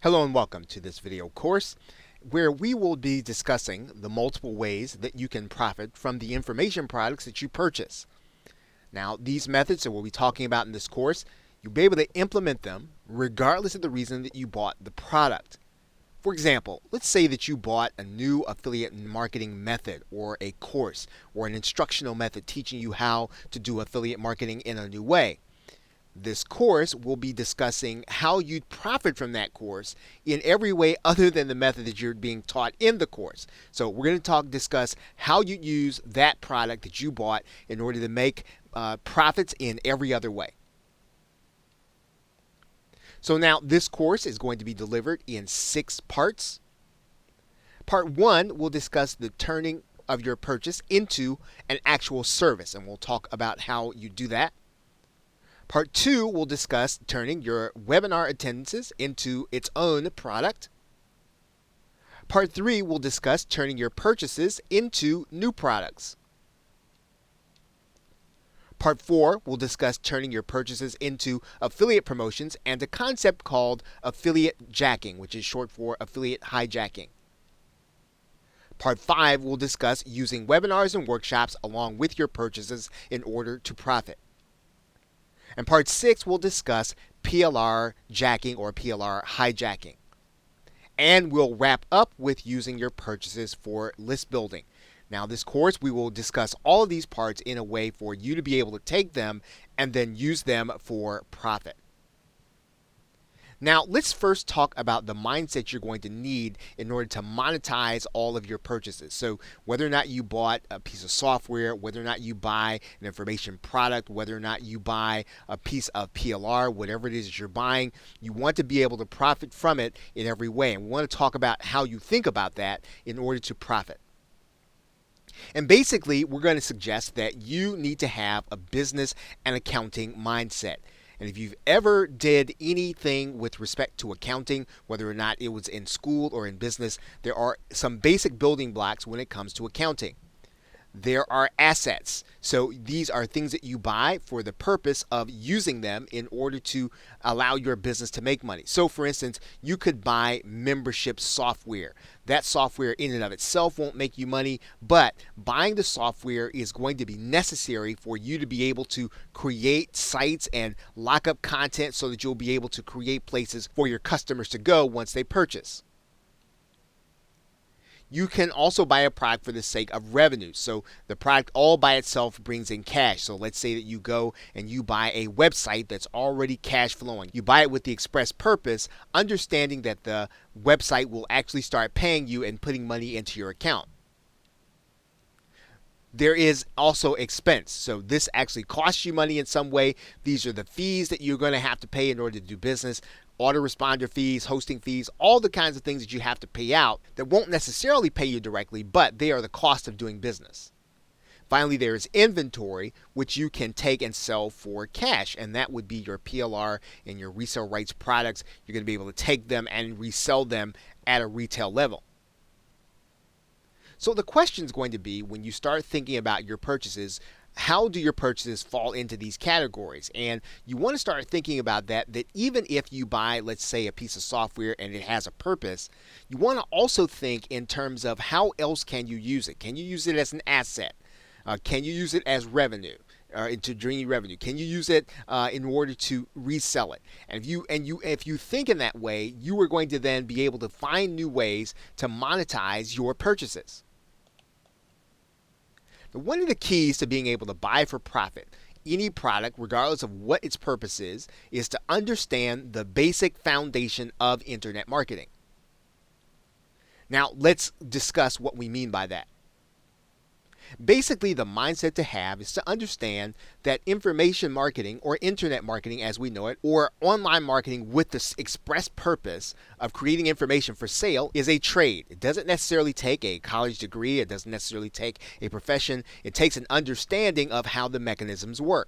Hello and welcome to this video course where we will be discussing the multiple ways that you can profit from the information products that you purchase. Now, these methods that we'll be talking about in this course, you'll be able to implement them regardless of the reason that you bought the product. For example, let's say that you bought a new affiliate marketing method or a course or an instructional method teaching you how to do affiliate marketing in a new way. This course will be discussing how you'd profit from that course in every way other than the method that you're being taught in the course. So we're going to discuss how you use that product that you bought in order to make profits in every other way. So now this course is going to be delivered in 6 parts. Part 1 will discuss the turning of your purchase into an actual service, and we'll talk about how you do that. Part 2 will discuss turning your webinar attendances into its own product. Part 3 will discuss turning your purchases into new products. Part 4 will discuss turning your purchases into affiliate promotions and a concept called affiliate jacking, which is short for affiliate hijacking. Part 5 will discuss using webinars and workshops along with your purchases in order to profit. And Part 6 will discuss PLR jacking or PLR hijacking. And we'll wrap up with using your purchases for list building. Now, this course, we will discuss all of these parts in a way for you to be able to take them and then use them for profit. Now, let's first talk about the mindset you're going to need in order to monetize all of your purchases. So whether or not you bought a piece of software, whether or not you buy an information product, whether or not you buy a piece of PLR, whatever it is that you're buying, you want to be able to profit from it in every way. And we want to talk about how you think about that in order to profit. And basically, we're going to suggest that you need to have a business and accounting mindset. And if you've ever did anything with respect to accounting, whether or not it was in school or in business, there are some basic building blocks when it comes to accounting. There are assets. So these are things that you buy for the purpose of using them in order to allow your business to make money. So for instance, you could buy membership software. That software in and of itself won't make you money, but buying the software is going to be necessary for you to be able to create sites and lock up content so that you'll be able to create places for your customers to go once they purchase. You can also buy a product for the sake of revenue. So the product all by itself brings in cash. So let's say that you go and you buy a website that's already cash flowing. You buy it with the express purpose, understanding that the website will actually start paying you and putting money into your account. There is also expense. So this actually costs you money in some way. These are the fees that you're going to have to pay in order to do business. Autoresponder fees, hosting fees, all the kinds of things that you have to pay out that won't necessarily pay you directly, but they are the cost of doing business. Finally, there is inventory, which you can take and sell for cash, and that would be your PLR and your resale rights products. You're going to be able to take them and resell them at a retail level. So the question is going to be, when you start thinking about your purchases, how do your purchases fall into these categories? And you want to start thinking about that even if you buy, let's say, a piece of software and it has a purpose, you want to also think in terms of how else can you use it? Can you use it as an asset? Can you use it as revenue? To bring revenue? Can you use it in order to resell it? And if you think in that way, you are going to then be able to find new ways to monetize your purchases. One of the keys to being able to buy for profit any product, regardless of what its purpose is to understand the basic foundation of internet marketing. Now, let's discuss what we mean by that. Basically, the mindset to have is to understand that information marketing or internet marketing as we know it, or online marketing with the express purpose of creating information for sale is a trade. It doesn't necessarily take a college degree. It doesn't necessarily take a profession. It takes an understanding of how the mechanisms work.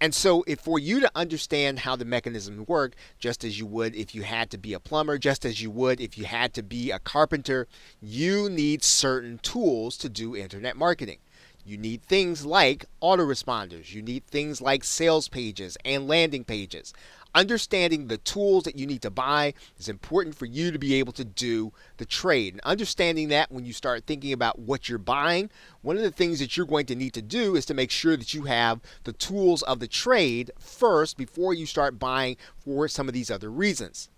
And so for you to understand how the mechanisms work, just as you would if you had to be a plumber, just as you would if you had to be a carpenter, you need certain tools to do internet marketing. You need things like autoresponders. You need things like sales pages and landing pages. Understanding the tools that you need to buy is important for you to be able to do the trade. And understanding that when you start thinking about what you're buying, one of the things that you're going to need to do is to make sure that you have the tools of the trade first before you start buying for some of these other reasons.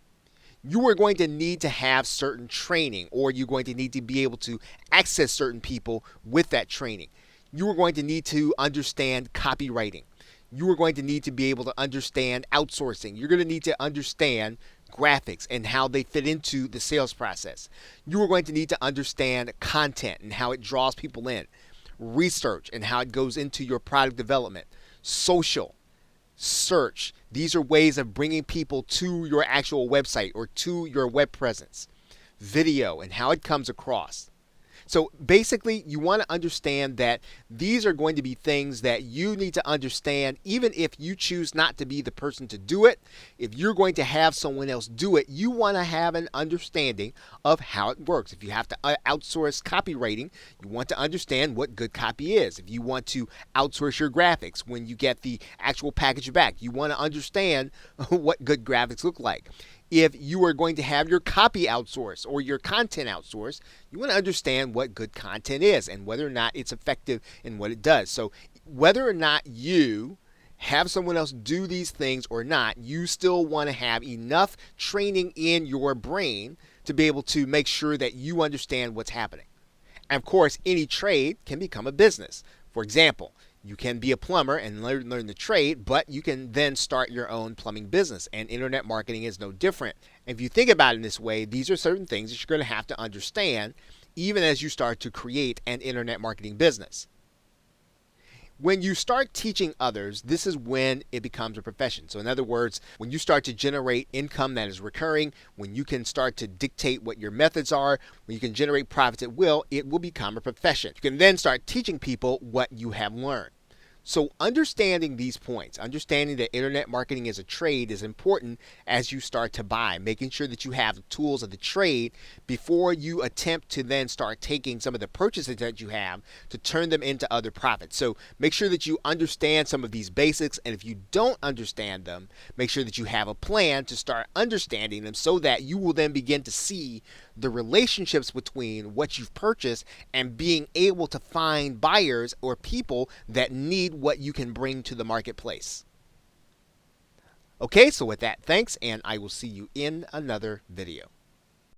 You are going to need to have certain training, or you're going to need to be able to access certain people with that training. You are going to need to understand copywriting. You are going to need to be able to understand outsourcing. You're going to need to understand graphics and how they fit into the sales process. You are going to need to understand content and how it draws people in, research and how it goes into your product development, social, search. These are ways of bringing people to your actual website or to your web presence, video and how it comes across. So basically, you want to understand that these are going to be things that you need to understand, even if you choose not to be the person to do it. If you're going to have someone else do it, you want to have an understanding of how it works. If you have to outsource copywriting, you want to understand what good copy is. If you want to outsource your graphics when you get the actual package back, you want to understand what good graphics look like. If you are going to have your copy outsourced or your content outsourced, you want to understand what good content is and whether or not it's effective in what it does. So whether or not you have someone else do these things or not, you still want to have enough training in your brain to be able to make sure that you understand what's happening. And of course, any trade can become a business. For example, you can be a plumber and learn the trade, but you can then start your own plumbing business, and internet marketing is no different. If you think about it in this way, these are certain things that you're going to have to understand even as you start to create an internet marketing business. When you start teaching others, this is when it becomes a profession. So in other words, when you start to generate income that is recurring, when you can start to dictate what your methods are, when you can generate profits at will, it will become a profession. You can then start teaching people what you have learned. So understanding these points, understanding that internet marketing as a trade is important as you start to buy, making sure that you have the tools of the trade before you attempt to then start taking some of the purchases that you have to turn them into other profits. So make sure that you understand some of these basics, and if you don't understand them, make sure that you have a plan to start understanding them so that you will then begin to see the relationships between what you've purchased and being able to find buyers or people that need what you can bring to the marketplace. Okay, so with that, thanks, and I will see you in another video.